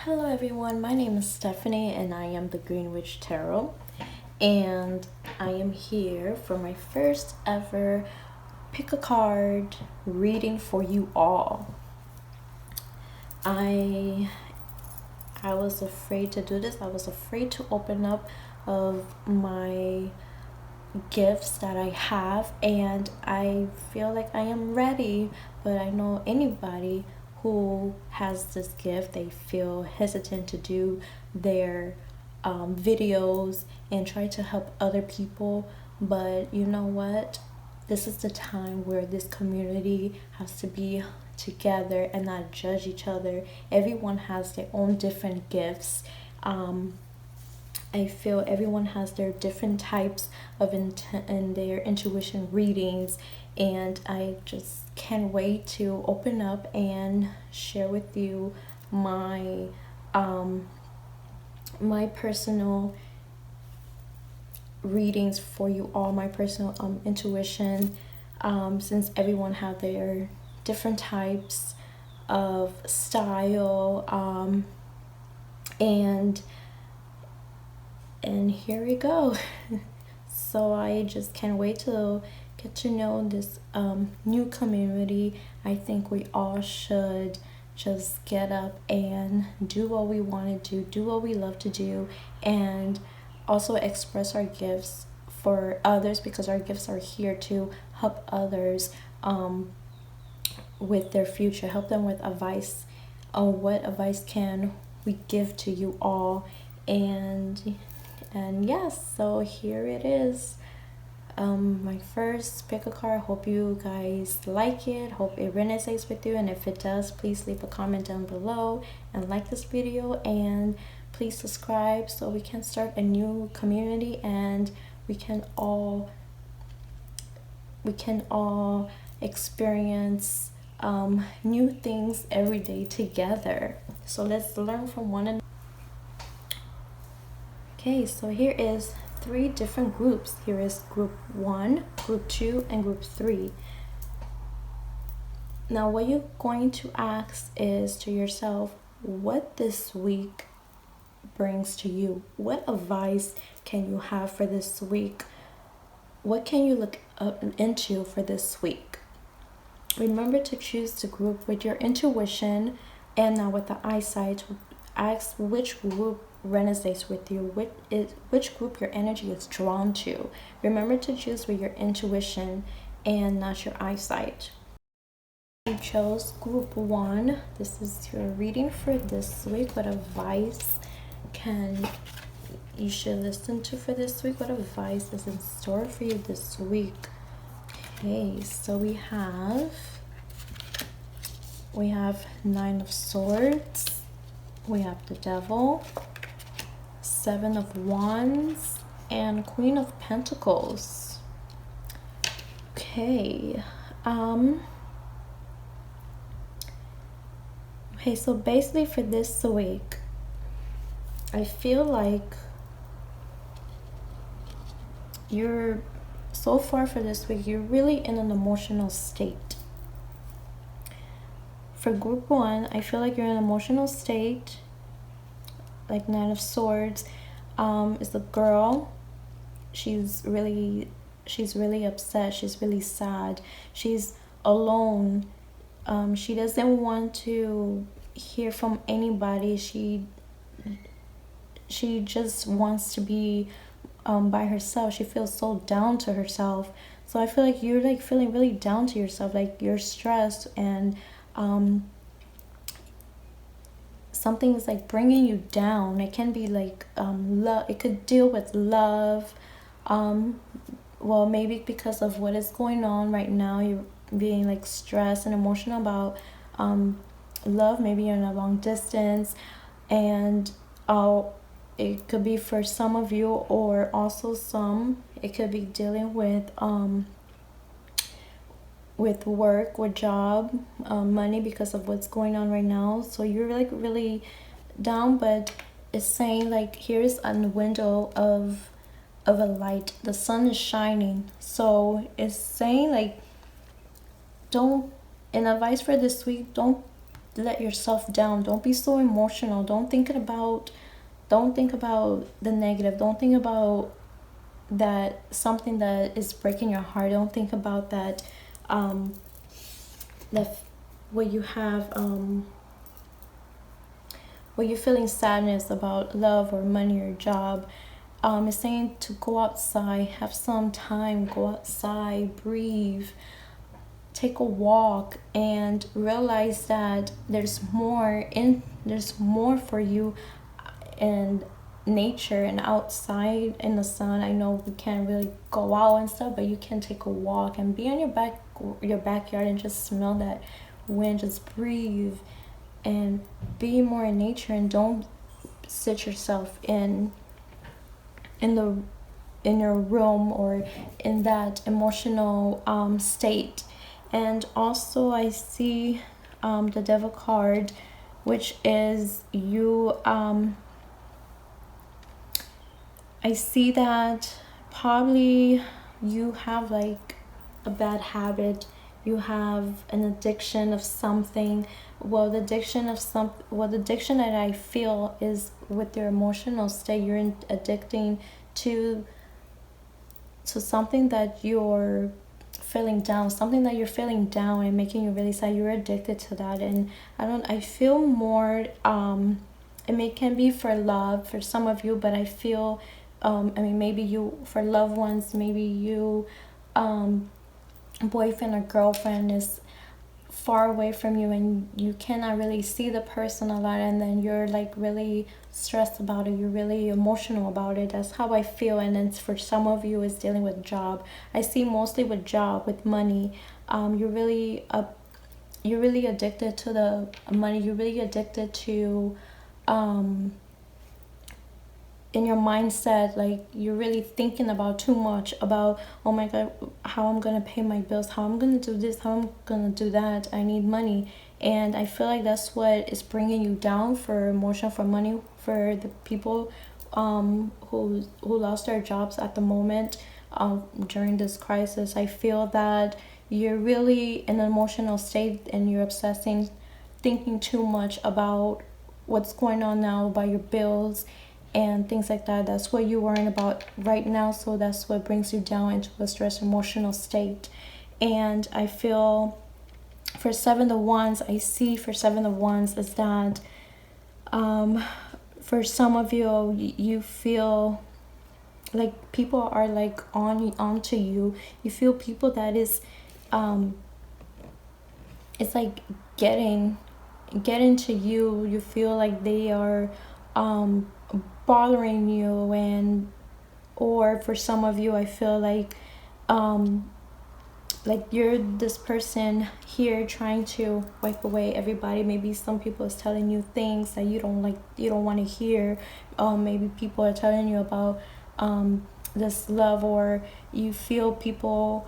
Hello everyone, my name is Stephanie and I am the Green Witch Tarot, and I am here for my first ever pick a card reading for you all. I was afraid to do this. I was afraid to open up of my gifts that I have, and I feel like I am ready, but I know anybody who has this gift, they feel hesitant to do their videos and try to help other people. But you know what? This is the time where this community has to be together and not judge each other. Everyone has their own different gifts. I feel everyone has their different types of intent and their intuition readings, and I just can't wait to open up and share with you my my personal readings for you all, my personal intuition, since everyone have their different types of style, and here we go. So I just can't wait to get to know this new community. I think we all should just get up and do what we want to do what we love to do, and also express our gifts for others, because our gifts are here to help others with their future, help them with advice. What advice can we give to you all? And yes, so here it is. My first pick a card. Hope you guys like it, hope it resonates with you, and if it does, please leave a comment down below and like this video, and please subscribe so we can start a new community and we can all experience new things every day together. So let's learn from one another. Okay, so here is 3 different groups. Here is group 1, group 2, and group 3. Now what you're going to ask is to yourself, what this week brings to you? What advice can you have for this week? What can you look into for this week? Remember to choose the group with your intuition and not with the eyesight. Ask which group resonates with you, which group your energy is drawn to. Remember to choose with your intuition and not your eyesight. You chose group 1. This is your reading for this week. What advice can you should listen to for this week? What advice is in store for you this week? Okay, so we have 9 of Swords, we have the Devil, 7 of Wands, and Queen of Pentacles. Okay, so basically for this week, I feel like so far for this week, you're really in an emotional state. For group 1, I feel like you're in an emotional state, like 9 of Swords. Is the girl. She's really upset. She's really sad. She's alone. She doesn't want to hear from anybody. She just wants to be by herself. She feels so down to herself. So I feel like you're like feeling really down to yourself, like you're stressed, and something is like bringing you down. It can be like love. It could deal with love. Well, maybe because of what is going on right now, you're being like stressed and emotional about love. Maybe you're in a long distance, and it could be for some of you, or also it could be dealing with work, with job, money, because of what's going on right now. So you're like really down, but it's saying like here's a window of a light. The sun is shining. So it's saying like, don't, in advice for this week, don't let yourself down. Don't be so emotional. Don't think about the negative. Don't think about that something that is breaking your heart. Don't think about that that where you have where you're feeling sadness about love or money or job. It's saying to go outside, have some time, go outside, breathe, take a walk, and realize that there's more for you in nature and outside in the sun. I know we can't really go out and stuff, but you can take a walk and be in your backyard and just smell that wind, just breathe and be more in nature, and don't sit yourself the in your room or in that emotional state. And also I see the devil card, which is you. I see that probably you have like a bad habit, you have an addiction of something. The addiction that I feel is with your emotional state. You're addicting to something that you're feeling down, and making you really sad. You're addicted to that. And I feel more can be for love for some of you, but I feel maybe you, for loved ones, maybe you boyfriend or girlfriend is far away from you and you cannot really see the person a lot, and then you're like really stressed about it, you're really emotional about it. That's how I feel. And then for some of you, is dealing with job. I see mostly with job, with money. You're really addicted to the money. You're really addicted to in your mindset, like you're really thinking about too much about, oh my god, how I'm gonna pay my bills, how I'm gonna do this, how I'm gonna do that, I need money. And I feel like that's what is bringing you down for emotion, for money, for the people who lost their jobs at the moment during this crisis. I feel that you're really in an emotional state and you're obsessing, thinking too much about what's going on now, about your bills and things like that. That's what you're worrying about right now. So that's what brings you down into a stressed emotional state. And I feel for Seven of Wands, is that for some of you, you feel like people are like onto you. You feel people that is it's like getting to you. You feel like they are bothering you. And or for some of you, I feel like you're this person here trying to wipe away everybody. Maybe some people is telling you things that you don't want to hear. Maybe people are telling you about this love, or you feel people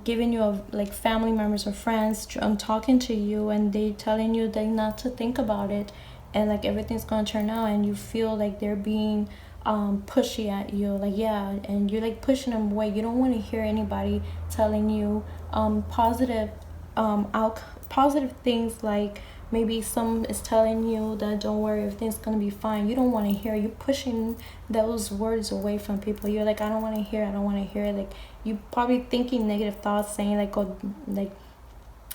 giving you like family members or friends talking to you, and they telling you that not to think about it, and like everything's gonna turn out, and you feel like they're being pushy at you, like yeah, and you're like pushing them away. You don't want to hear anybody telling you positive positive things. Like maybe some is telling you that don't worry, everything's gonna be fine. You don't want to hear. You're pushing those words away from people. You're like, I don't want to hear. Like you probably thinking negative thoughts, saying like, oh, like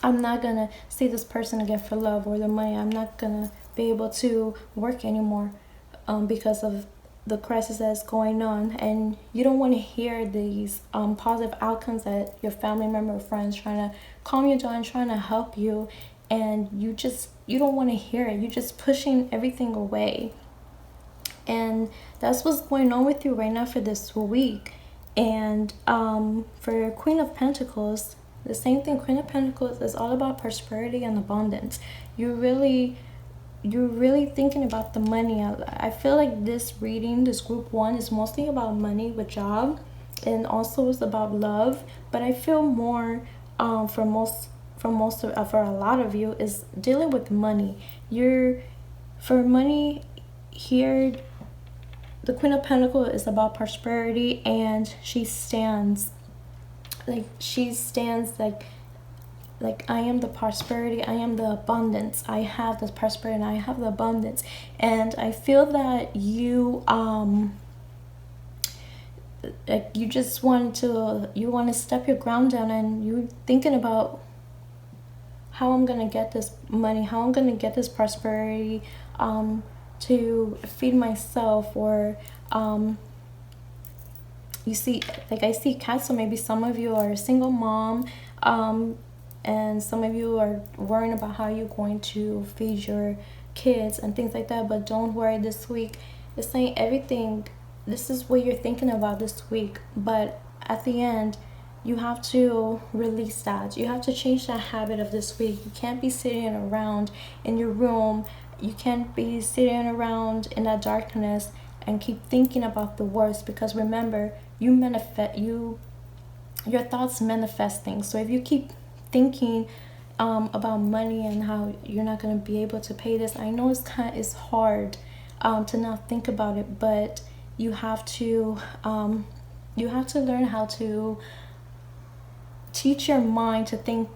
I'm not gonna see this person again for love or the money. I'm not gonna be able to work anymore because of the crisis that's going on. And you don't want to hear these positive outcomes that your family member or friends trying to calm you down, trying to help you, and you don't want to hear it. You're just pushing everything away. And that's what's going on with you right now for this week. And for Queen of Pentacles, the same thing. Queen of Pentacles is all about prosperity and abundance. You're really thinking about the money. I feel like this reading, this group 1, is mostly about money with job, and also is about love. But I feel more for a lot of you is dealing with money. For money here, the Queen of Pentacles is about prosperity, and she stands like like I am the prosperity, I am the abundance, I have the prosperity, and I have the abundance. And I feel that like you just want to step your ground down, and you're thinking about how I'm gonna get this money, how I'm gonna get this prosperity, to feed myself, or you see, like I see cats. So maybe some of you are a single mom, and some of you are worrying about how you're going to feed your kids and things like that. But don't worry, this week it's saying everything. This is what you're thinking about this week, but at the end you have to release that. You have to change that habit of this week. You can't be sitting around in your room, you can't be sitting around in that darkness and keep thinking about the worst, because remember, your thoughts manifest things. So if you keep thinking about money and how you're not going to be able to pay this, I know it's hard to not think about it, but you have to learn how to teach your mind to think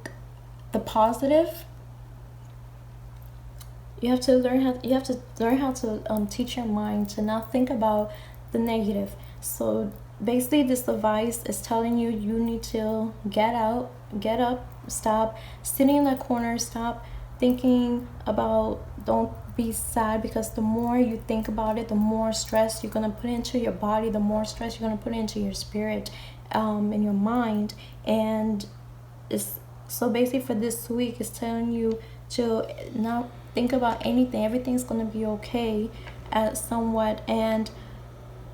the positive. You have to learn how to teach your mind to not think about the negative. So basically, this device is telling you need to get up, stop sitting in that corner, stop thinking about, don't be sad, because the more you think about it, the more stress you're going to put into your body, the more stress you're going to put into your spirit, in your mind. And it's so basically for this week, it's telling you to not think about anything. Everything's going to be okay somewhat, and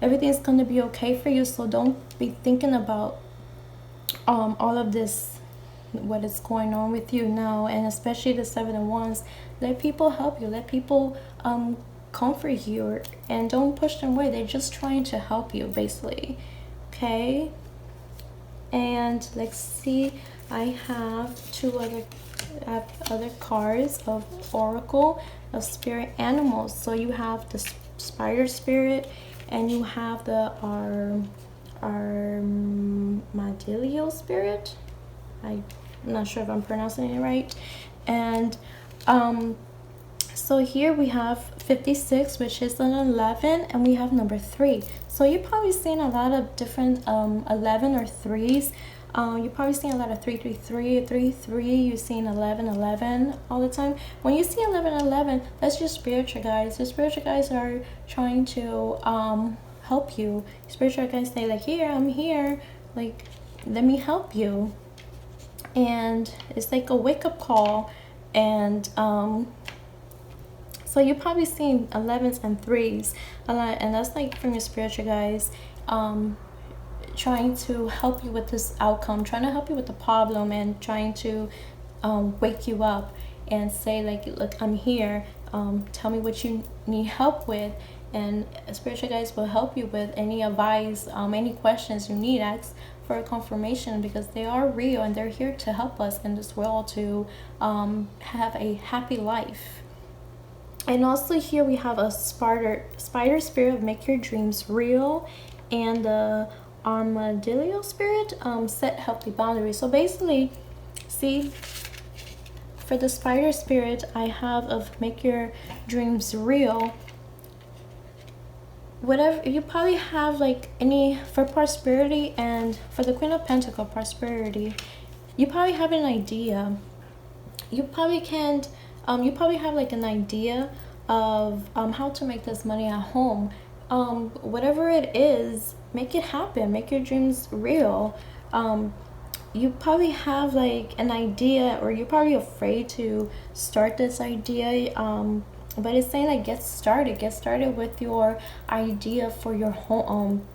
everything's going to be okay for you. So don't be thinking about all of this, what is going on with you now. And especially the 7 of Wands, let people help you, let people comfort you, and don't push them away. They're just trying to help you, basically. Okay, and let's see, I have other cards of Oracle of spirit animals. So you have the spider spirit, and you have the armadillo spirit. I'm not sure if I'm pronouncing it right. And so here we have 56, which is an 11, and we have number 3. So you're probably seeing a lot of different 11 or 3s. You're probably seeing a lot of 333, 33. You're seeing 11, 11 all the time. When you see 11, 11, that's your spiritual guides. The spiritual guides are trying to help you. Spiritual guides say, like, here, I'm here, like, let me help you. And it's like a wake-up call. And so you're probably seeing 11s and 3s a lot, and that's like from your spiritual guides trying to help you with this outcome, trying to help you with the problem, and trying to wake you up and say, like, look, I'm here, tell me what you need help with. And spiritual guides will help you with any advice, any questions you need. Ask for a confirmation, because they are real and they're here to help us in this world to have a happy life. And also here we have a spider spirit, make your dreams real, and the armadillo spirit, set healthy boundaries. So basically, see, for the spider spirit, I have of make your dreams real. Whatever you probably have, like, any for prosperity, and for the Queen of Pentacles prosperity, you probably have an idea. You probably can't. You probably have like an idea of how to make this money at home. Whatever it is, make it happen. Make your dreams real. You probably have like an idea, or you're probably afraid to start this idea. But it's saying, like, get started with your idea for your home.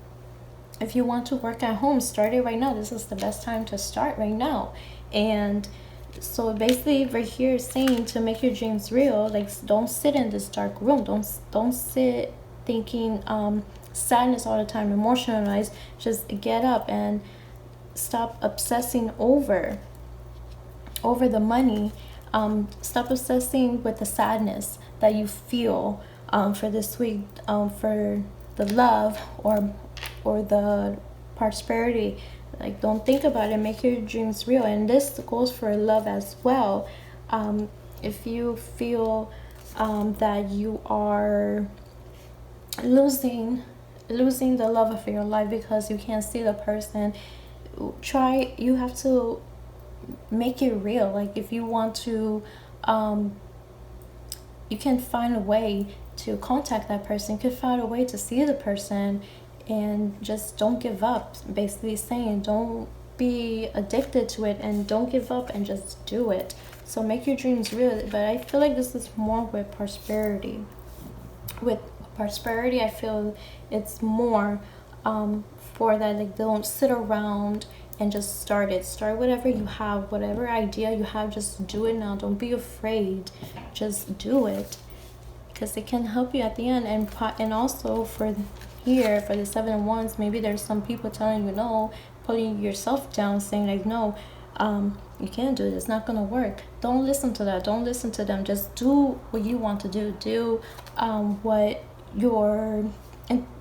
If you want to work at home, start it right now. This is the best time to start right now. And so basically right here is saying to make your dreams real. Like, don't sit in this dark room, don't sit thinking sadness all the time, emotionalized. Just get up and stop obsessing over the money. Stop obsessing with the sadness that you feel for this week, for the love or the prosperity Like, don't think about it. Make your dreams real. And this goes for love as well. If you feel that you are losing the love of your life because you can't see the person, you have to make it real. Like, if you want to, you can find a way to contact that person. You can find a way to see the person, and just don't give up. Basically saying, don't be addicted to it, and don't give up, and just do it. So make your dreams real. But I feel like this is more with prosperity. With prosperity, I feel it's more for that. Like, don't sit around and just start whatever you have, whatever idea you have, just do it now. Don't be afraid, just do it, because it can help you at the end. And also for the 7 of Wands, maybe there's some people telling you no, putting yourself down, saying like, no, you can't do it, it's not gonna work. Don't listen to that. Don't listen to them. Just do what you want to do what your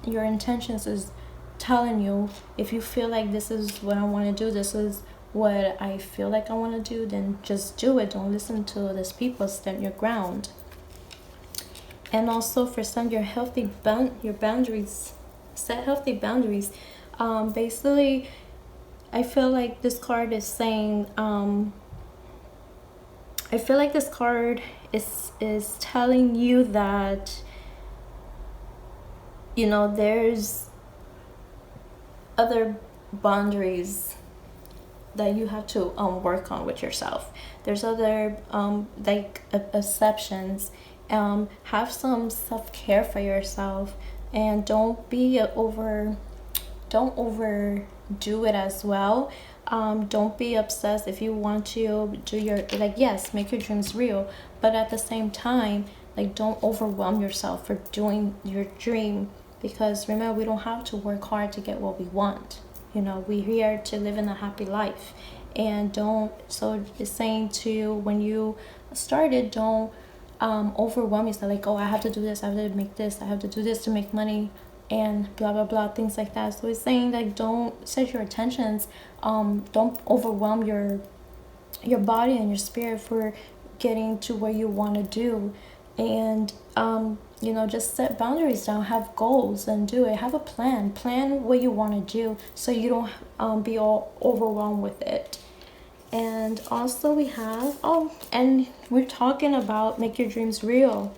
intentions is telling you. If you feel like this is what I want to do, this is what I feel like I want to do, then just do it. Don't listen to these people. Stand your ground. And also for some, your boundaries. Set healthy boundaries. Basically, I feel like this card is saying, I feel like this card is telling you that, there's other boundaries that you have to work on with yourself. There's other exceptions. Have some self-care for yourself, and don't overdo it as well. Don't be obsessed. If you want to do yes, make your dreams real, but at the same time, don't overwhelm yourself for doing your dream, because remember, we don't have to work hard to get what we want. We're here to live in a happy life. And so it's saying to, when you started, don't overwhelm yourself, like, oh, I have to do this, I have to make this, I have to do this to make money, and blah blah blah, things like that. So it's saying, like, don't set your intentions, don't overwhelm your body and your spirit for getting to where you want to do. And just set boundaries down, have goals, and do it. Have a plan what you want to do, so you don't be all overwhelmed with it. And also we have, and we're talking about make your dreams real.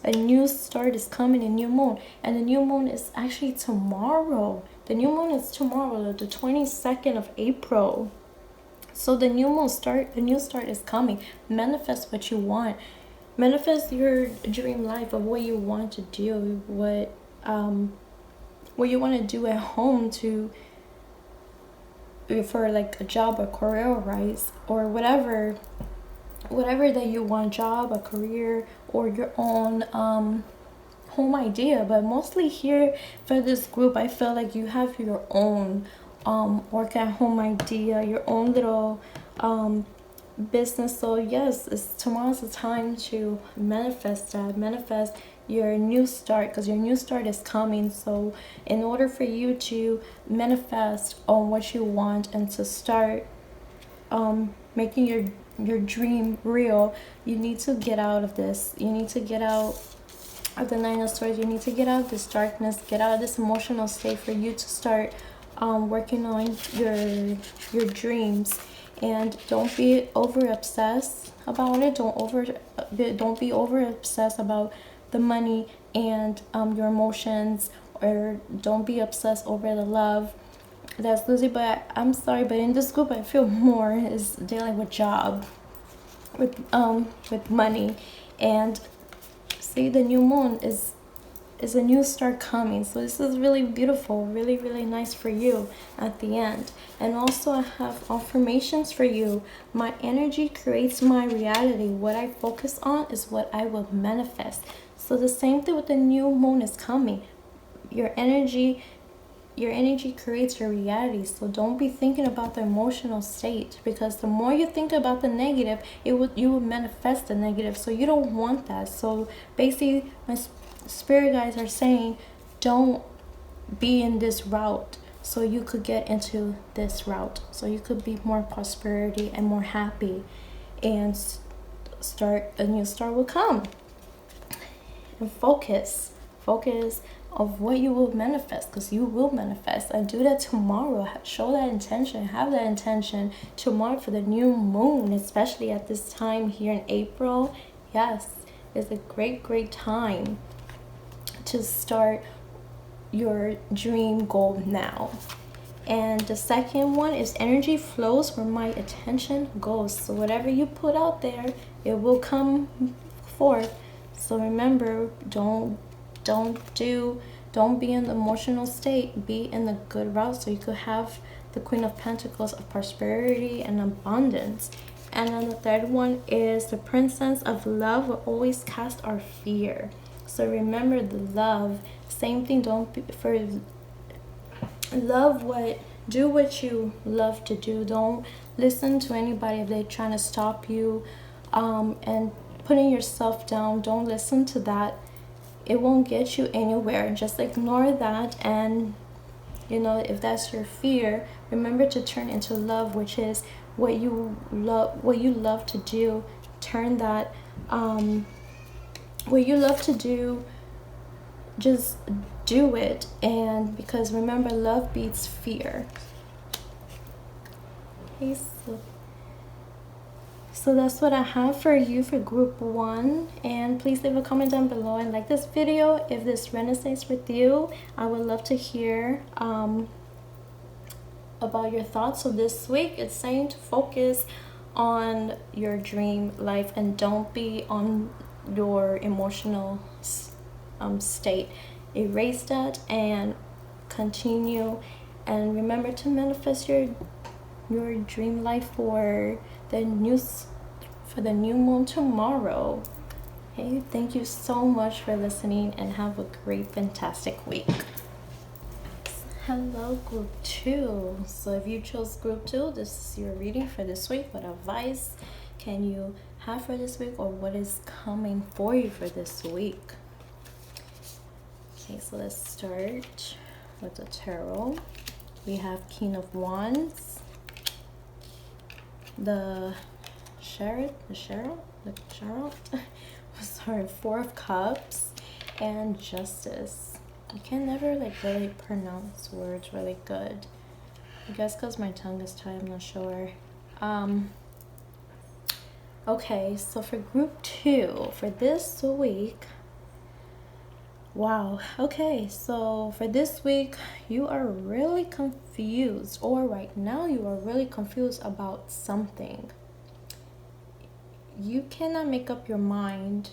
A new start is coming, a new moon, and the new moon is actually tomorrow. The new moon is tomorrow, the 22nd of April. So the new start is coming. Manifest what you want. Manifest your dream life of what you want to do, what you want to do at home for like a job, a career rise, or whatever that you want, job, a career, or your own home idea. But mostly here for this group, I feel like you have your own work at home idea, your own little business. So yes, tomorrow's the time to manifest your new start, because your new start is coming. So in order for you to manifest on what you want and to start making your dream real, you need to get out of this. You need to get out of the 9 of Swords. You need to get out of this darkness, get out of this emotional state for you to start working on your dreams. And don't be over obsessed about it. Don't be over obsessed about the money and your emotions, or don't be obsessed over the love. That's Lucy. But I'm sorry, but in this group, I feel more is dealing with job, with money. And see, the new moon is a new start coming. So this is really beautiful, really, really nice for you at the end. And also I have affirmations for you. My energy creates my reality. What I focus on is what I will manifest. So the same thing with the new moon is coming. Your energy creates your reality. So don't be thinking about the emotional state, because the more you think about the negative, you will manifest the negative. So you don't want that. So basically, my spirit guides are saying, don't be in this route. so you could get into this route, so you could be more prosperity and more happy, and a new start will come. And focus of what you will manifest, because you will manifest, and do that tomorrow. Show that intention, have that intention tomorrow for the new moon, especially at this time here in April. Yes, it's a great time to start your dream goal now. And the second one is energy flows where my attention goes. So whatever you put out there, it will come forth. So remember, don't be in the emotional state. Be in the good route, so you could have the Queen of Pentacles of prosperity and abundance. And then the third one is the Princess of Love will always cast our fear. So remember the love. Same thing. Don't be for love. Do what you love to do. Don't listen to anybody if they're trying to stop you, and putting yourself down. Don't listen to that. It won't get you anywhere. Just ignore that. And if that's your fear, remember to turn into love, which is what you love to do. Turn that what you love to do, just do it. And because remember, love beats fear. Okay, so that's what I have for you for group 1. And please leave a comment down below and like this video if this resonates with you. I would love to hear about your thoughts. So this week it's saying to focus on your dream life and don't be on your emotional state. Erase that and continue, and remember to manifest your dream life for the new moon tomorrow. Okay, thank you so much for listening, and have a great, fantastic week. Hello, group 2. So if you chose group 2, this is your reading for this week. What advice can you have for this week, or what is coming for you for this week? Okay, so let's start with the tarot. We have King of Wands, the Chariot, sorry, Four of Cups, and Justice. I can never really pronounce words really good. I guess because my tongue is tied, I'm not sure. Okay, so for group 2, for this week, wow, okay, so for this week, you are really confused, or right now you are really confused about something. You cannot make up your mind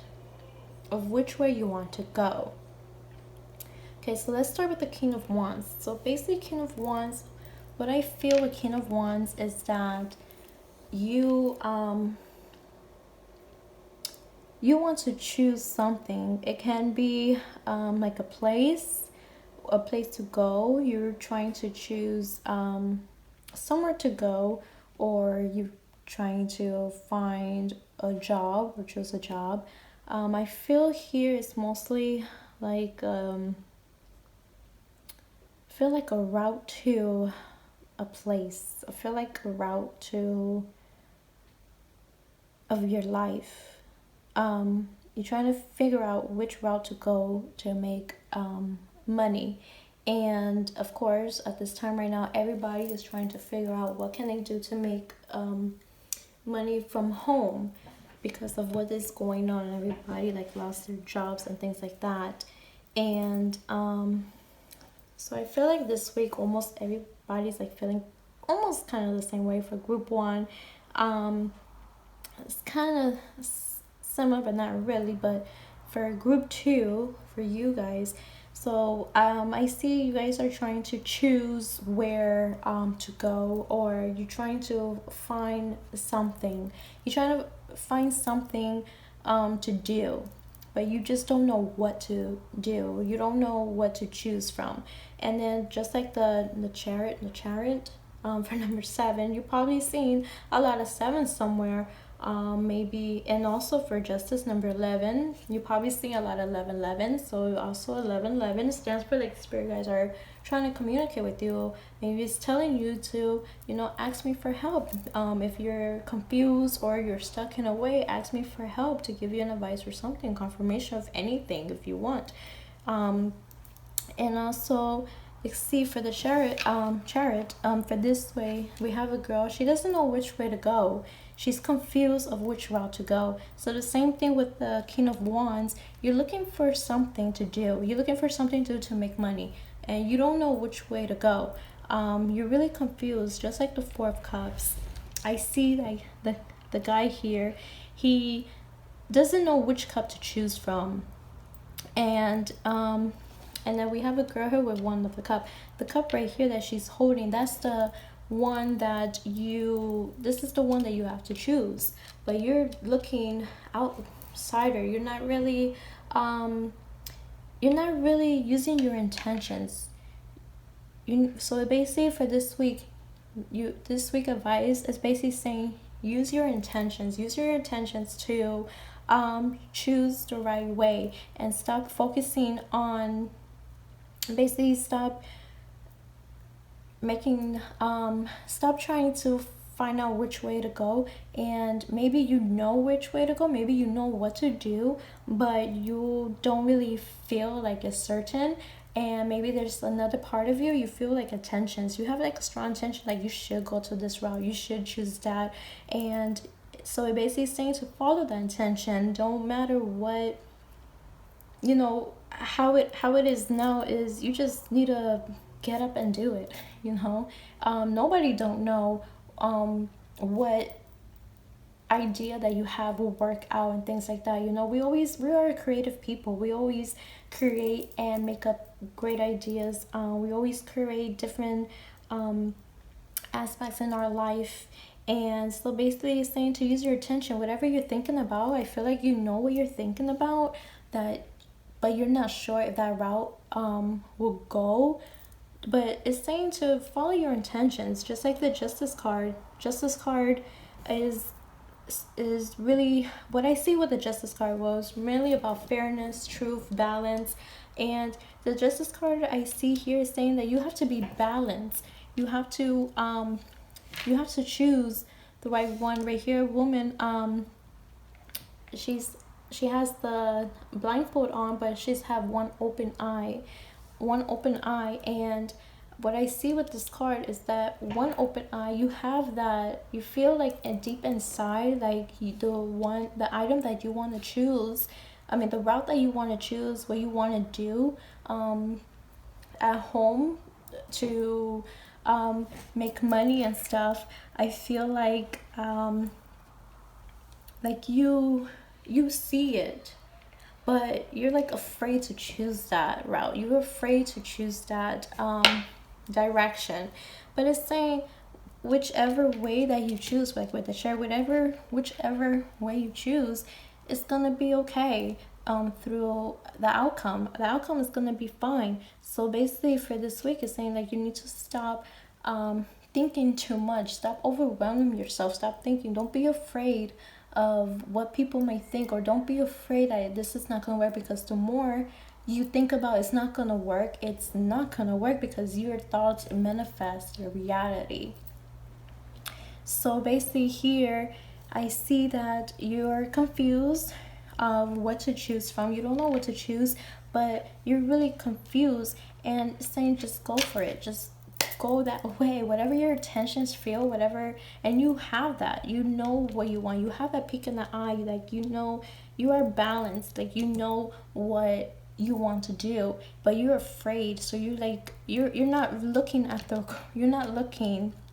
of which way you want to go. Okay, so let's start with the King of Wands. So basically, King of Wands, what I feel with King of Wands is that you want to choose something. It can be like a place to go. You're trying to choose somewhere to go, or you're trying to find a job or choose a job. I feel here it's mostly like I feel like a route to a place. I feel like a route of your life. You're trying to figure out which route to go to make money. And of course, at this time right now, everybody is trying to figure out what can they do to make money from home, because of what is going on. Everybody lost their jobs and things like that. And so I feel like this week almost everybody's feeling almost kind of the same way. For group 1, it's kind of similar but not really. But for group 2, for you guys, so I see you guys are trying to choose where to go, or you're trying to find something. You're trying to find something to do, but you just don't know what to do. You don't know what to choose from. And then just like the chariot for number 7, you've probably seen a lot of 7s somewhere Maybe, and also for justice number 11, you probably see a lot of 1111. So also 1111 stands for like spirit guides are trying to communicate with you. Maybe it's telling you to, ask me for help. If you're confused or you're stuck in a way, ask me for help to give you an advice or something, confirmation of anything if you want. And also, see for the chariot, for this way, we have a girl. She doesn't know which way to go. She's confused of which route to go. So the same thing with the King of Wands. You're looking for something to do. You're looking for something to do to make money, and you don't know which way to go. You're really confused, just like the Four of Cups. I see like the guy here. He doesn't know which cup to choose from, and then we have a girl here with one of the cup. The cup right here that she's holding, that's the one that this is the one that you have to choose. But you're looking outsider. You're not really using your intentions. So basically for this week advice is basically saying use your intentions. Use your intentions to choose the right way and stop focusing on, basically stop trying to find out which way to go. And maybe you know which way to go, maybe you know what to do, but you don't really feel like it's certain. And maybe there's another part of you feel like intentions, you have like a strong intention, like you should go to this route, you should choose that. And so it basically is saying to follow the intention, don't matter what, how it is now, is you just need to get up and do it. Nobody don't know what idea that you have will work out and things like that. We are creative people. We always create and make up great ideas. We always create different aspects in our life. And so basically it's saying to use your attention, whatever you're thinking about. I feel like you know what you're thinking about, but you're not sure if that route will go. But it's saying to follow your intentions, just like the Justice card. Justice card is really, what I see with the Justice card was really about fairness, truth, balance. And the Justice card I see here is saying that you have to be balanced. You have to choose the right one. Right here, woman, she has the blindfold on, but she's have one open eye. And what I see with this card is that one open eye, you have that, you feel like deep inside, like the item that you want to choose, the route that you want to choose, what you want to do at home to make money and stuff. I feel like you see it, but you're like afraid to choose that route. You're afraid to choose that direction. But it's saying whichever way that you choose, like with the share, whichever way you choose, it's gonna be okay. Through the outcome is gonna be fine. So basically for this week, it's saying like you need to stop thinking too much, stop overwhelming yourself, stop thinking. Don't be afraid of what people may think, or don't be afraid that this is not going to work, because the more you think about it's not going to work, it's not going to work, because your thoughts manifest your reality. So basically here I see that you're confused of what to choose from. You don't know what to choose, but you're really confused, and saying just go for it, just go that way, whatever your intentions feel, whatever. And you have that, you know what you want, you have that peek in the eye, like you are balanced, like you know what you want to do, but you're afraid. So you're not looking at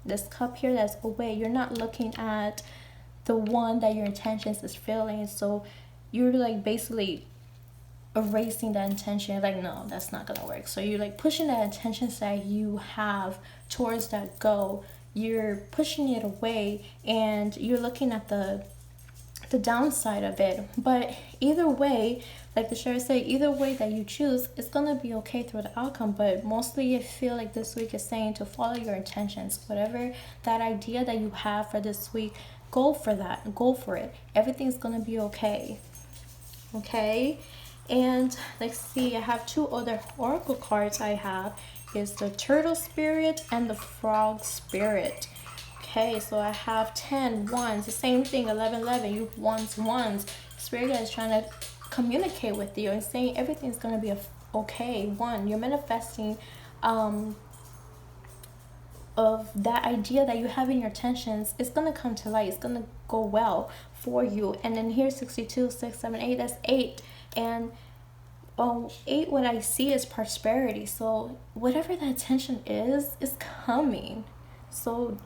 this cup here that's away, you're not looking at the one that your intentions is feeling. So you're like basically erasing that intention, like no, that's not gonna work. So you're like pushing that intention that you have towards that goal, you're pushing it away, and you're looking at the downside of it. But either way, like the sheriff say, either way that you choose, it's gonna be okay through the outcome. But mostly I feel like this week is saying to follow your intentions, whatever that idea that you have for this week, go for that. Go for it. Everything's gonna be okay. Okay. And let's see, I have two other oracle cards. I have is the turtle spirit and the frog spirit. Okay, so I have 10 ones, the same thing, 11 11. You ones. Spirit is trying to communicate with you and saying everything's going to be okay. One, you're manifesting of that idea that you have in your tensions. It's going to come to light. It's going to go well for you. And then here's 62, 6, 7, 8. That's 8. And 8, what I see is prosperity. So whatever that tension is coming. So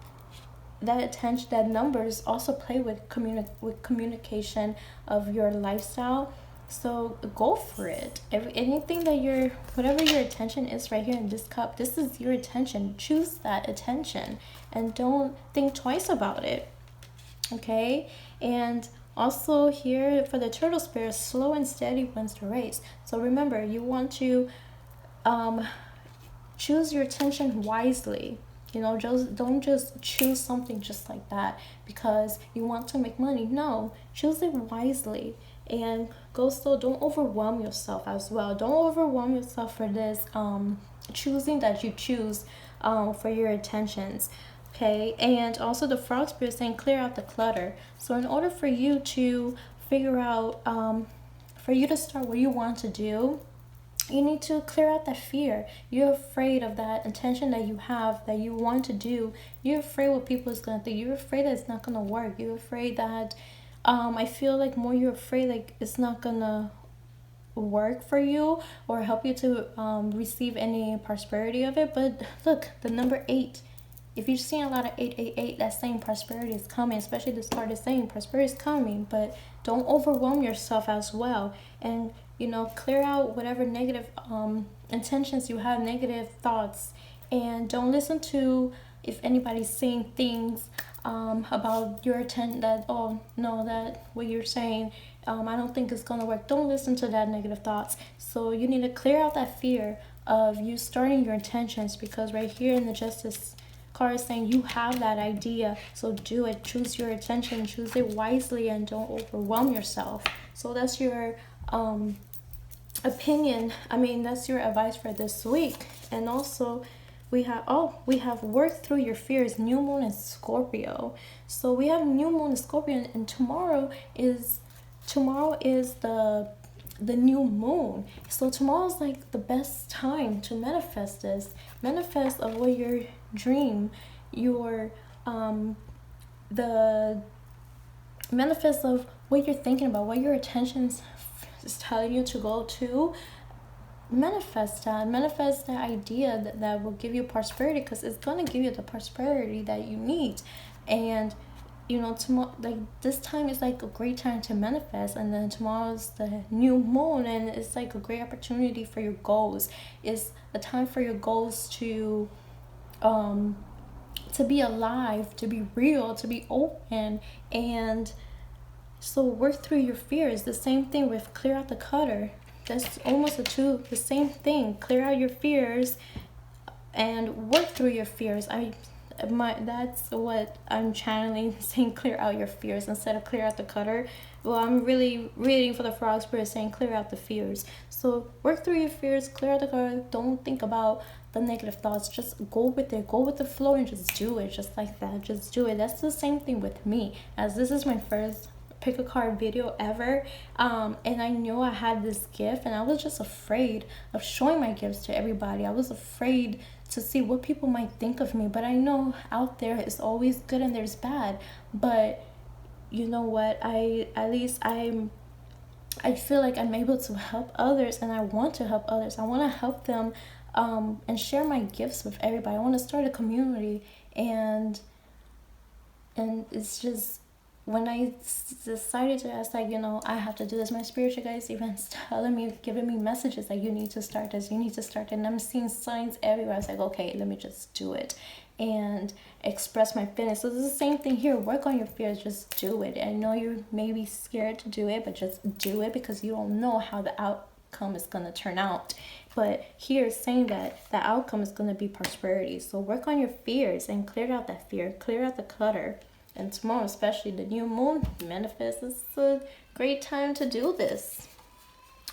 that attention, that numbers also play with communication of your lifestyle. So go for it. Anything that whatever your attention is right here in this cup, this is your attention. Choose that attention and don't think twice about it. Okay. And also here for the turtle spirit, slow and steady wins the race. So remember, you want to choose your attention wisely. Don't just choose something just like that because you want to make money. No, choose it wisely and go slow. Don't overwhelm yourself as well. Don't overwhelm yourself for this choosing that you choose for your attentions. Okay, and also the frog spirit saying clear out the clutter. So in order for you to figure out, for you to start what you want to do, you need to clear out that fear. You're afraid of that intention that you have, that you want to do. You're afraid what people is going to think. You're afraid that it's not going to work. You're afraid that, I feel like more you're afraid like it's not going to work for you or help you to receive any prosperity of it. But look, the number 8. If you're seeing a lot of 888, that's saying prosperity is coming. Especially this card is saying prosperity is coming. But don't overwhelm yourself as well. And clear out whatever negative intentions you have, negative thoughts, and don't listen to if anybody's saying things about your attention that, oh no, that what you're saying, I don't think it's gonna work. Don't listen to that negative thoughts. So you need to clear out that fear of you starting your intentions, because right here in the Justice card is saying you have that idea, so do it. Choose your attention, choose it wisely, and don't overwhelm yourself. So that's your opinion. That's your advice for this week. And also we have worked through your fears, new moon and Scorpio. So we have new moon and Scorpio, and tomorrow is the new moon. So tomorrow's like the best time to manifest of what your dream, your the manifest of what you're thinking about, what your attention's is telling you to go to. Manifest that idea that will give you prosperity, because it's going to give you the prosperity that you need. And tomorrow, like this time is like a great time to manifest, and then tomorrow's the new moon, and it's like a great opportunity for your goals. It's a time for your goals to be alive, to be real, to be open. And so work through your fears. The same thing with clear out the clutter. That's almost the same thing. Clear out your fears and work through your fears. That's what I'm channeling, saying clear out your fears instead of clear out the clutter. Well, I'm really reading for the frog spirit saying clear out the fears. So work through your fears, clear out the clutter. Don't think about the negative thoughts. Just go with it. Go with the flow and just do it. Just like that. Just do it. That's the same thing with me, as this is my first pick a card video ever, and I knew I had this gift, and I was just afraid of showing my gifts to everybody. I was afraid to see what people might think of me, but I know out there is always good and there's bad. But you know what, I feel like I'm able to help others, and I want to help others. I want to help them and share my gifts with everybody. I want to start a community, and it's just, when I decided to ask, I have to do this, my spiritual guides even telling me, giving me messages like, you need to start this, you need to start it. And I'm seeing signs everywhere. I was like, okay, let me just do it and express my feelings. So it's the same thing here. Work on your fears. Just do it. I know you may be scared to do it, but just do it, because you don't know how the outcome is going to turn out. But here it's saying that the outcome is going to be prosperity. So work on your fears and clear out that fear. Clear out the clutter. and tomorrow, especially the new moon, manifest. This is a great time to do this.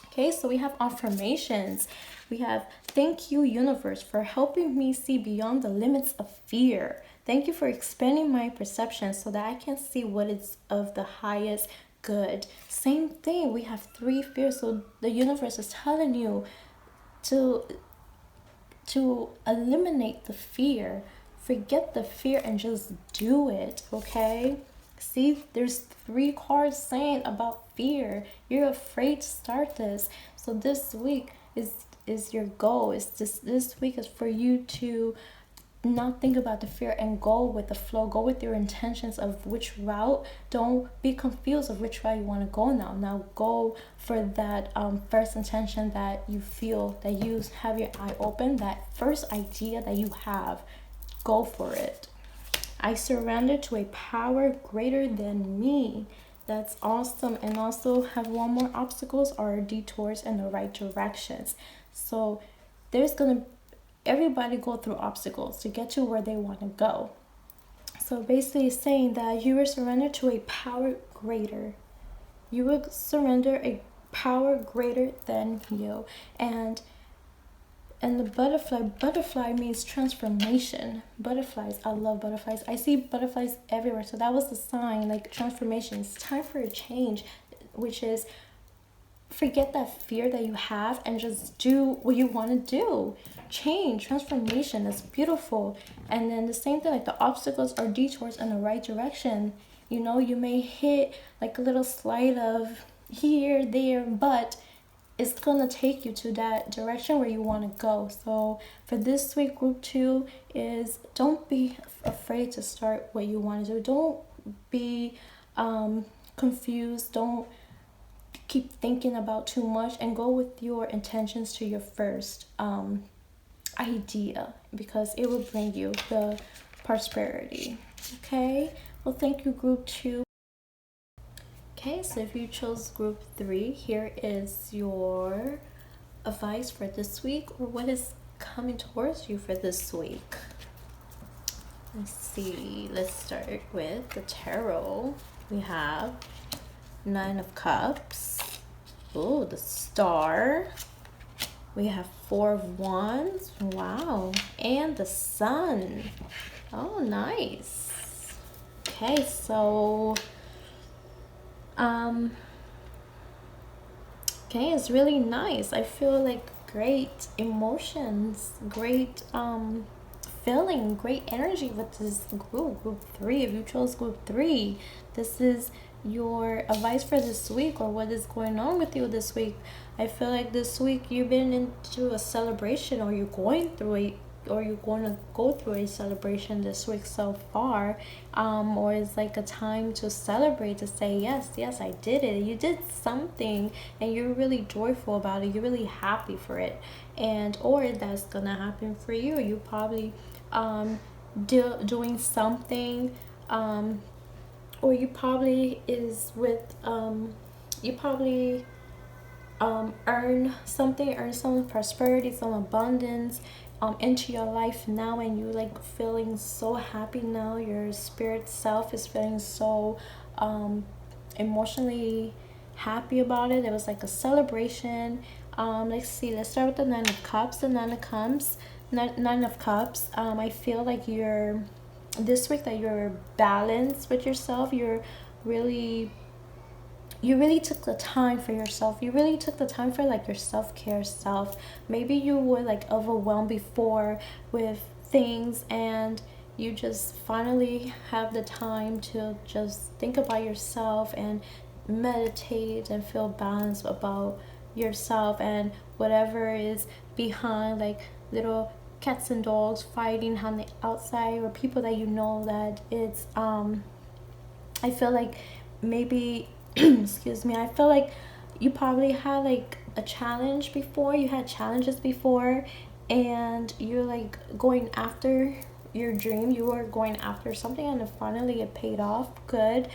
Okay, so we have affirmations. We have, thank you, universe, for helping me see beyond the limits of fear. Thank you for expanding my perception so that I can see what is of the highest good. Same thing, we have three fears. So the universe is telling you to eliminate the fear. Forget the fear and just do it, okay? See, there's three cards saying about fear. You're afraid to start this. So this week is your goal. Is this week is for you to not think about the fear and go with the flow. Go with your intentions of which route. Don't be confused of which route you want to go now go for that first intention that you feel, that you have your eye open, that first idea that you have. Go for it. I surrender to a power greater than me. That's awesome. And also have one more, obstacles or detours in the right directions. So there's gonna everybody go through obstacles to get to where they want to go. So basically it's saying that you will surrender to a power greater. You will surrender a power greater than you. And the butterfly means transformation. Butterflies, I love butterflies. I see butterflies everywhere. So that was the sign, like transformation. It's time for a change, which is forget that fear that you have and just do what you want to do. Change, transformation, that's beautiful. And then the same thing, like the obstacles or detours in the right direction. You know, you may hit like a little slide of here, there, but it's gonna take you to that direction where you want to go. So for this week, group 2 is don't be afraid to start what you want to do. Don't be confused. Don't keep thinking about too much, and go with your intentions to your first idea, because it will bring you the prosperity. Okay, well, thank you, group 2. Okay, so if you chose group 3, here is your advice for this week, or what is coming towards you for this week. Let's see, let's start with the tarot. We have 9 of Cups. Oh, the Star. We have 4 of Wands. Wow. And the Sun. Oh, nice. Okay, so okay, it's really nice. I feel like great emotions, great feeling, great energy with this group 3. If you chose group 3, this is your advice for this week, or what is going on with you this week. I feel like this week you've been into a celebration, or you're going through a or you're going to go through a celebration this week so far, or it's like a time to celebrate, to say yes, I did it. You did something and you're really joyful about it, you're really happy for it. And or that's gonna happen for you. You probably doing something, or you probably is with you probably earn some prosperity, some abundance into your life now, and you like feeling so happy now. Your spirit self is feeling so emotionally happy about it. It was like a celebration. Let's see, let's start with the 9 of Cups. The 9 of Cups, I feel like you're this week that you're balanced with yourself. You really took the time for yourself. You really took the time for like your self-care self. Maybe you were like overwhelmed before with things, and you just finally have the time to just think about yourself and meditate and feel balanced about yourself, and whatever is behind, like little cats and dogs fighting on the outside, or people that you know that it's I feel like maybe excuse me, I feel like you probably had like a challenge before. You had challenges before, and you're like going after your dream. You were going after something, and finally it paid off good.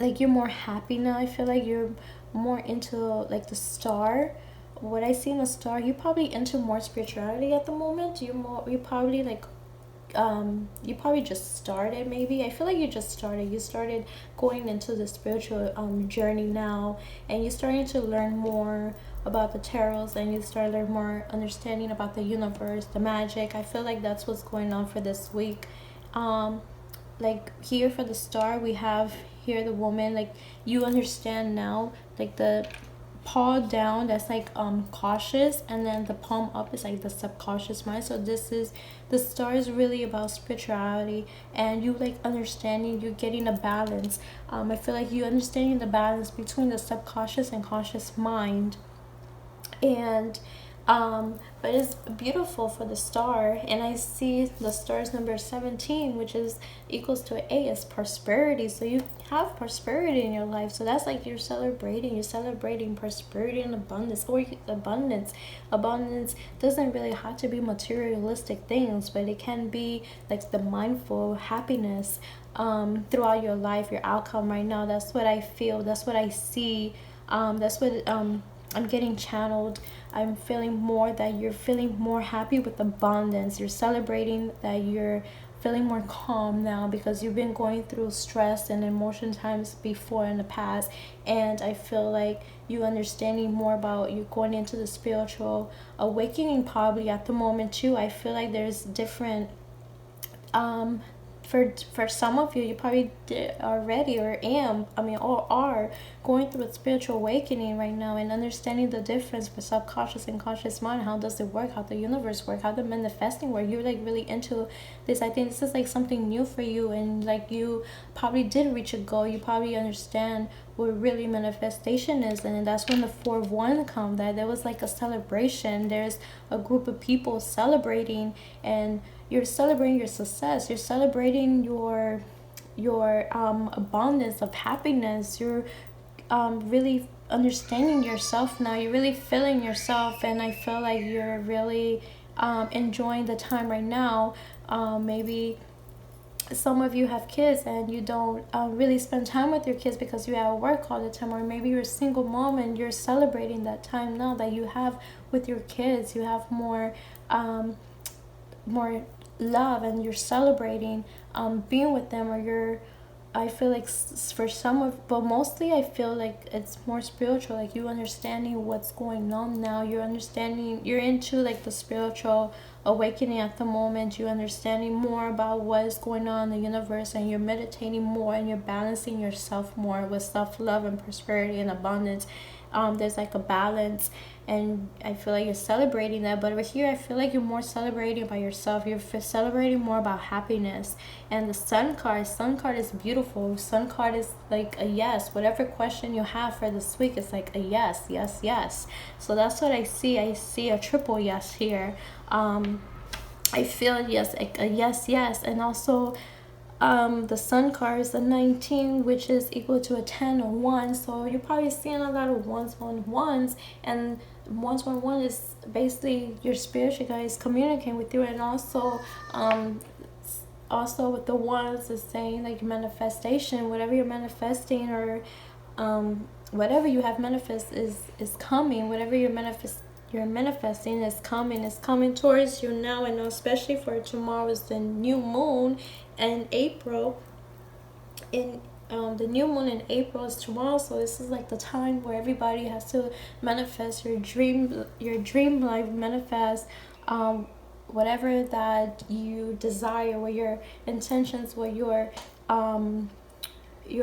Like you're more happy now. I feel like you're more into like the Star. What I see in the Star, you probably into more spirituality at the moment. You probably like you probably just started. Maybe I feel like you started going into the spiritual journey now, and you're starting to learn more about the tarots, and you start learning more understanding about the universe, the magic. I feel like that's what's going on for this week. um like here for the star, we have here the woman. Like, you understand now, like the paw down, that's like cautious, and then the palm up is like the subconscious mind. So this is, the star is really about spirituality, and you like understanding, you getting a balance. I feel like you understanding the balance between the subconscious and conscious mind. And but it's beautiful for the star, and I see the star's number 17, which is equals to an A, is prosperity. So you have prosperity in your life, so that's like you're celebrating prosperity and abundance, or abundance doesn't really have to be materialistic things, but it can be like the mindful happiness throughout your life, your outcome right now. That's what I feel, that's what I see. That's what I'm getting channeled. I'm feeling more that you're feeling more happy with abundance. You're celebrating that you're feeling more calm now, because you've been going through stress and emotion times before in the past. And I feel like you understanding more about you going into the spiritual awakening probably at the moment too. I feel like there's different um for some of you, you probably did already, or or are going through a spiritual awakening right now, and understanding the difference for subconscious and conscious mind. How does it work? How the universe work? How the manifesting work? You're like really into this. I think this is like something new for you, and like you probably did reach a goal. You probably understand what really manifestation is, and that's when the 4-1 come. That there was like a celebration. There's a group of people celebrating, and you're celebrating your success. You're celebrating your abundance of happiness. You're really understanding yourself now. You're really feeling yourself, and I feel like you're really enjoying the time right now. Maybe some of you have kids and you don't really spend time with your kids because you have work all the time, or maybe you're a single mom and you're celebrating that time now that you have with your kids. You have more love, and you're celebrating being with them, or you're, I feel like for some of, but mostly I feel like it's more spiritual. Like you understanding what's going on now. You're understanding, you're into like the spiritual awakening at the moment. You're understanding more about what is going on in the universe, and you're meditating more, and you're balancing yourself more with self-love and prosperity and abundance. There's like a balance, and I feel like you're celebrating that. But over here, I feel like you're more celebrating by yourself. You're celebrating more about happiness. And the sun card is beautiful. Sun card is like a yes. Whatever question you have for this week, it's like a yes, yes, yes. So that's what I see. I see a triple yes here. I feel yes, a yes, yes. And also the sun card is a 19, which is equal to a 10 or 1. So you're probably seeing a lot of ones, and 1 is basically your spiritual guides communicating with you. And also with the ones is saying like manifestation, whatever you're manifesting, or whatever you have manifest is coming. Whatever you're manifesting is coming towards you now. And especially for tomorrow is the new moon in April. In the new moon in April is tomorrow, so this is like the time where everybody has to manifest your dream life, manifest whatever that you desire, what your intentions, what your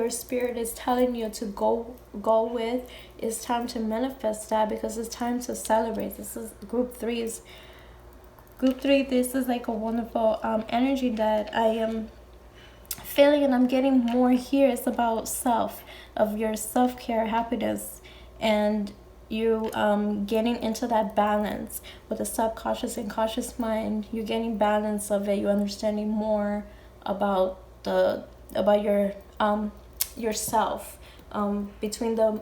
spirit is telling you to go with. It's time to manifest that, because it's time to celebrate. This is group 3. This is like a wonderful energy that I am feeling, and I'm getting more here. It's about of your self-care, happiness, and you getting into that balance with the subconscious and conscious mind. You're getting balance of it. You're understanding more about your yourself, between the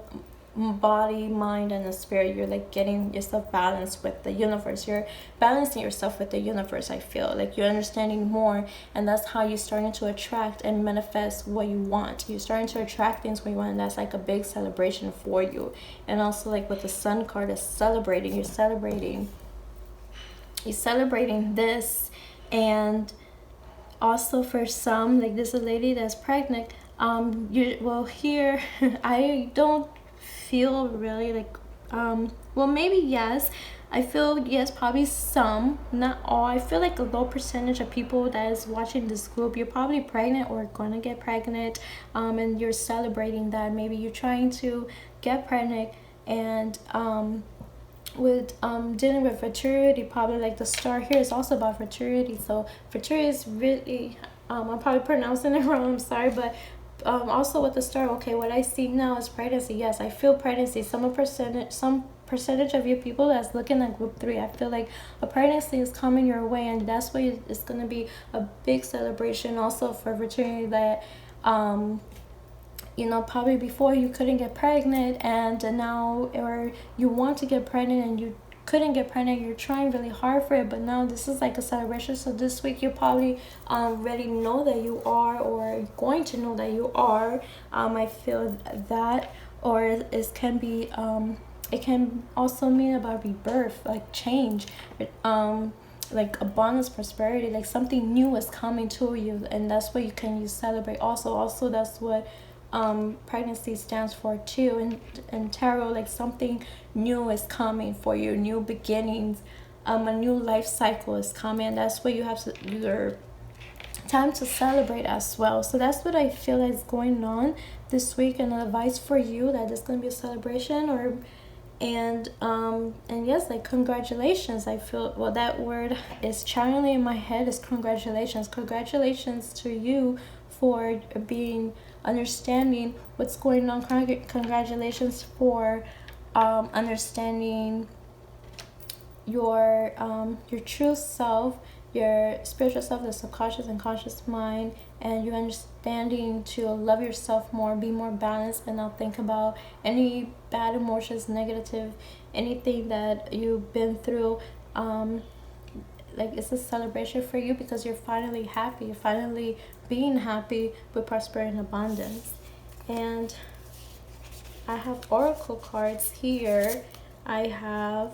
body, mind, and the spirit. You're like getting yourself balanced with the universe. You're balancing yourself with the universe. I feel like you're understanding more, and that's how you're starting to attract and manifest what you want. You're starting to attract things what you want, and that's like a big celebration for you. And also like with the sun card is celebrating. You're celebrating this, and Also for some, like this lady that's pregnant, you well here I don't feel really like well maybe yes, I feel yes, probably some, not all. I feel like a low percentage of people that is watching this group, you're probably pregnant or gonna get pregnant, and you're celebrating that. Maybe you're trying to get pregnant, and with dealing with fertility, probably like the star here is also about fertility. So fertility is really I'm probably pronouncing it wrong, I'm sorry, but also with the star, okay, what I see now is pregnancy. Yes, I feel pregnancy. Some percentage of you people that's looking at group 3, I feel like a pregnancy is coming your way, and that's why it's going to be a big celebration also for fertility. That probably before you couldn't get pregnant, and now, or you want to get pregnant and you couldn't get pregnant, you're trying really hard for it, but now this is like a celebration. So this week you probably already know that you are, or going to know that you are. I feel that, or it can be it can also mean about rebirth, like change, like abundance, prosperity, like something new is coming to you, and that's what you celebrate. Also that's what pregnancy stands for too in tarot. Like something new is coming for you, new beginnings, a new life cycle is coming, and that's what you have to your time to celebrate as well. So that's what I feel is going on this week, and advice for you that there's going to be a celebration, or and yes, like congratulations. I feel, well, that word is channeling in my head is congratulations to you for being understanding what's going on. Congratulations for understanding your true self, your spiritual self, the subconscious and conscious mind, and you understanding to love yourself more, be more balanced, and not think about any bad emotions, negative, anything that you've been through. Like it's a celebration for you because you're finally happy, you're finally being happy with prosperity and abundance. And I have oracle cards here. I have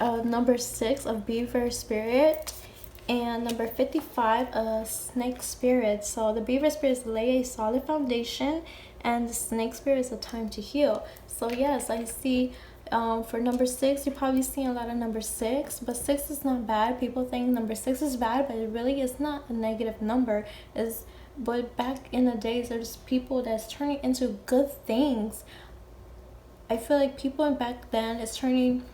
number 6 of Beaver Spirit, and number 55 Snake Spirit. So the Beaver Spirit is lay a solid foundation, and the Snake Spirit is a time to heal. So yes, I see for number 6, you're probably seeing a lot of number 6, but 6 is not bad. People think number 6 is bad, but it really is not a negative number. But back in the days, there's people that's turning into good things. I feel like people back then is turning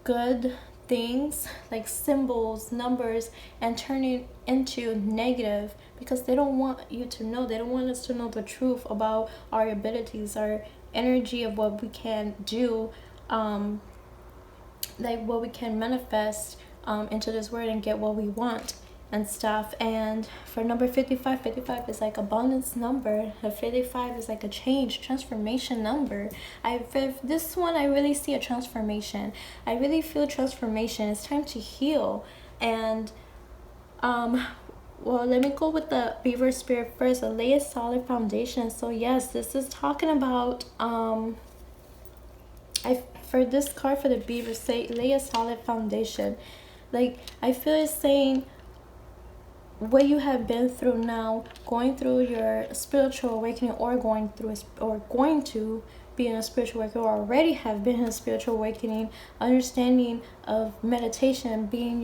good things like symbols, numbers, and turning into negative because they don't want you to know. They don't want us to know the truth about our abilities, our energy of what we can do, like what we can manifest into this world and get what we want and stuff. And for number 55 is like abundance number. 55 is like a change, transformation number. For this one, I really see a transformation. I really feel transformation. It's time to heal. And well, let me go with the Beaver Spirit first. Lay a solid foundation. So yes, this is talking about for this card, for the Beaver, say lay a solid foundation. Like I feel it's saying what you have been through now, going through your spiritual awakening, or going to be in a spiritual awakening, or already have been in a spiritual awakening, understanding of meditation, being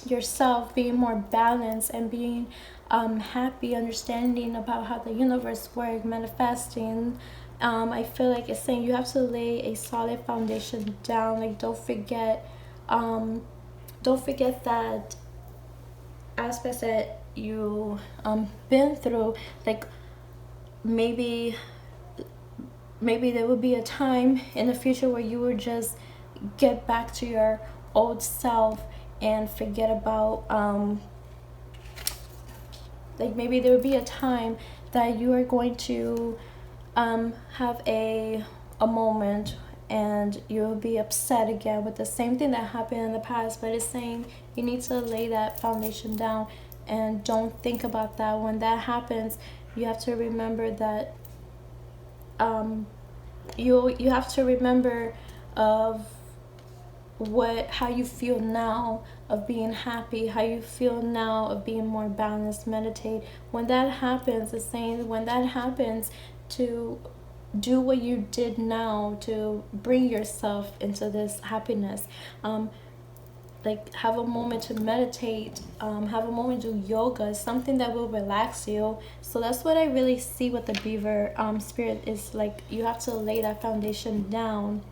yourself, being more balanced, and being happy, understanding about how the universe works, manifesting. I feel like it's saying you have to lay a solid foundation down. Like don't forget that aspects that you been through. Like maybe there will be a time in the future where you will just get back to your old self and forget about like maybe there will be a time that you are going to have a moment and you'll be upset again with the same thing that happened in the past. But it's saying you need to lay that foundation down and don't think about that. When that happens, you have to remember that you have to remember of how you feel now of being happy, how you feel now of being more balanced. Meditate. When that happens, it's saying when that happens, to do what you did now to bring yourself into this happiness. Like have a moment to meditate, have a moment to do yoga, something that will relax you. So that's what I really see with the beaver spirit is like you have to lay that foundation down.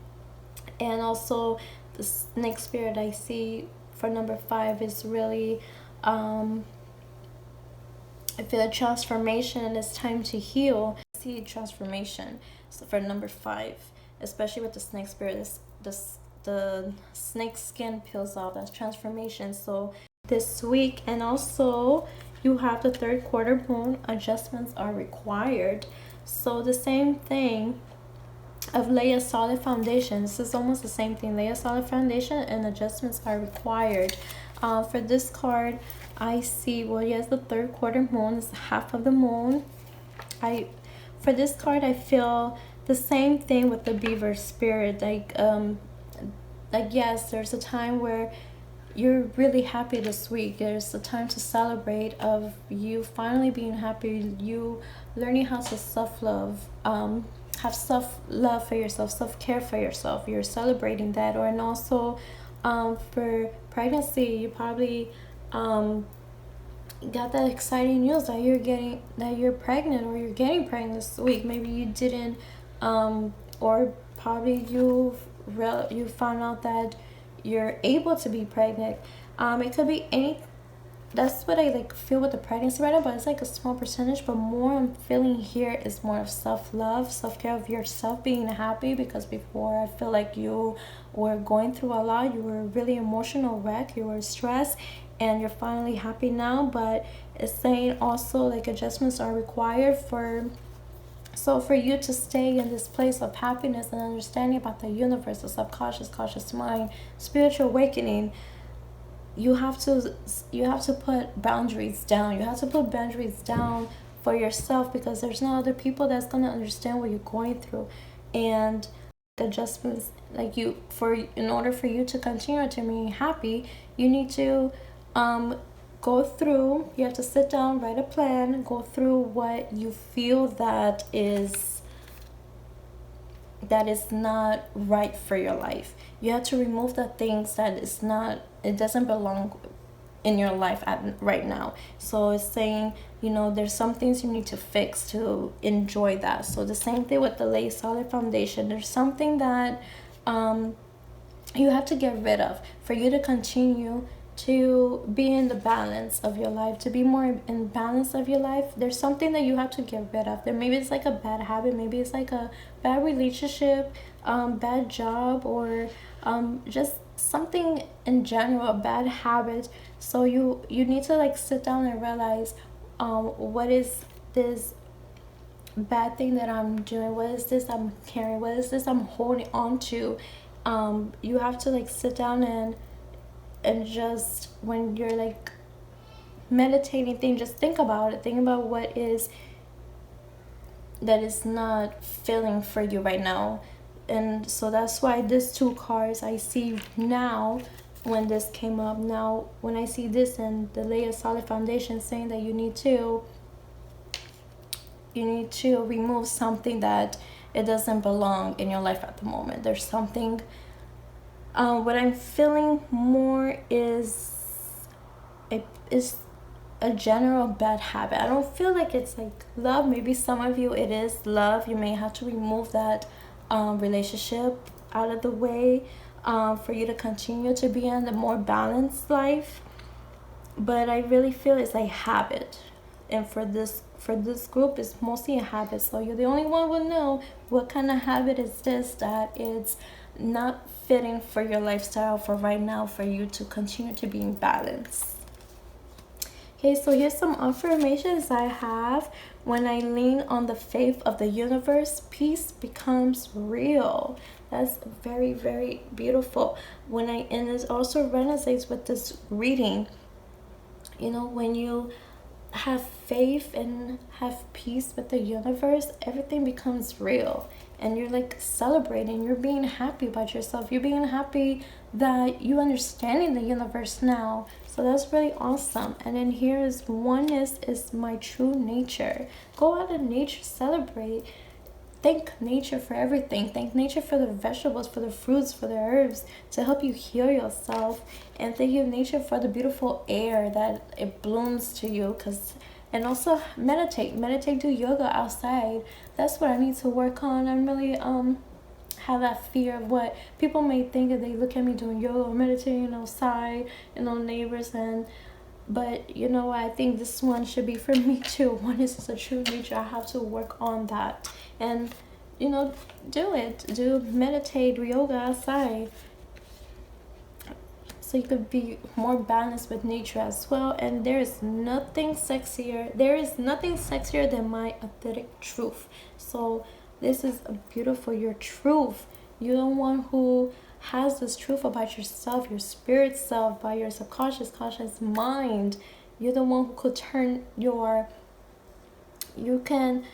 And also the snake spirit I see for number 5 is really I feel a transformation. It's time to heal. I see transformation. So for number 5, especially with the snake spirit, the snake skin peels off. That's transformation. So this week, and also you have the third quarter moon. Adjustments are required. So the same thing of lay a solid foundation. This is almost the same thing. Lay a solid foundation and adjustments are required. For this card, I see, well, yes, the third quarter moon is half of the moon. For this card, I feel the same thing with the beaver spirit. Like yes, there's a time where you're really happy this week. There's a time to celebrate of you finally being happy, you learning how to self-love, have self-love for yourself, self-care for yourself. You're celebrating that. And also for pregnancy, you probably got that exciting news that you're pregnant, or you're getting pregnant this week. Maybe you didn't, or probably you found out that you're able to be pregnant. It could be any. That's what I like feel with the pregnancy right now, but it's like a small percentage. But more I'm feeling here is more of self-love, self-care of yourself, being happy. Because before, I feel like you were going through a lot. You were really emotional wreck. You were stressed, and you're finally happy now. But it's saying also like adjustments are required for you to stay in this place of happiness and understanding about the universe, the subconscious, conscious mind, spiritual awakening. You have to put boundaries down. You have to put boundaries down for yourself, because there's no other people that's going to understand what you're going through. And adjustments, like in order for you to continue to be happy, you need to go through, you have to sit down, write a plan, go through what you feel that is not right for your life. You have to remove the things that it doesn't belong in your life right now. So it's saying, there's some things you need to fix to enjoy that. So the same thing with the lay solid foundation. There's something that you have to get rid of for you to continue to be in the balance of your life, to be more in balance of your life. There's something that you have to get rid of. Maybe it's like a bad habit, maybe it's like a bad relationship, bad job, or just something in general, a bad habit. So you need to like sit down and realize what is this bad thing that I'm doing, what is this I'm carrying, what is this I'm holding on to. You have to like sit down and just, when you're like meditating, just think about it. Think about what is not feeling for you right now. And so that's why these 2 cards I see now, when this came up, now when I see this and the lay a solid foundation, saying that you need to remove something that it doesn't belong in your life at the moment. There's something. What I'm feeling more is a general bad habit. I don't feel like it's like love. Maybe some of you it is love. You may have to remove that relationship out of the way for you to continue to be in a more balanced life. But I really feel it's a habit, and for this group, it's mostly a habit. So you're the only one who will know what kind of habit is this that it's not fitting for your lifestyle for right now, for you to continue to be in balance. Okay, so here's some affirmations I have. When I lean on the faith of the universe, peace becomes real. That's very, very beautiful. And it also resonates with this reading. When you have faith and have peace with the universe, everything becomes real. And you're like celebrating, you're being happy about yourself, you're being happy that you understanding the universe now. So that's really awesome. And then here is oneness is my true nature. Go out in nature, celebrate. Thank nature for everything. Thank nature for the vegetables, for the fruits, for the herbs to help you heal yourself. And thank you nature for the beautiful air that it blooms to you. And also meditate, do yoga outside. That's what I need to work on. I'm really have that fear of what people may think if they look at me doing yoga or meditating outside and on neighbors. And but you know, I think this one should be for me too. One is a true nature. I have to work on that. And you know, do meditate, yoga outside, so you could be more balanced with nature as well. And there is nothing sexier than my authentic truth. So this is a beautiful, your truth. You're the one who has this truth about yourself, your spirit self, by your subconscious conscious mind. You're the one who could turn you can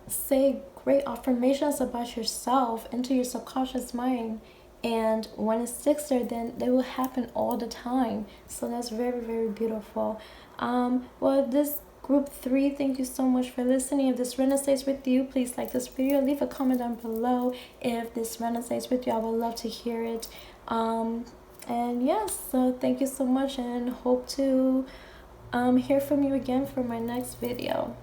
say great affirmations about yourself into your subconscious mind. And when it sticks there, then they will happen all the time. So that's very, very beautiful. Well, this group 3, thank you so much for listening. If this resonates with you, please like this video, leave a comment down below. If this resonates with you, I would love to hear it. And yes, so thank you so much, and hope to hear from you again for my next video.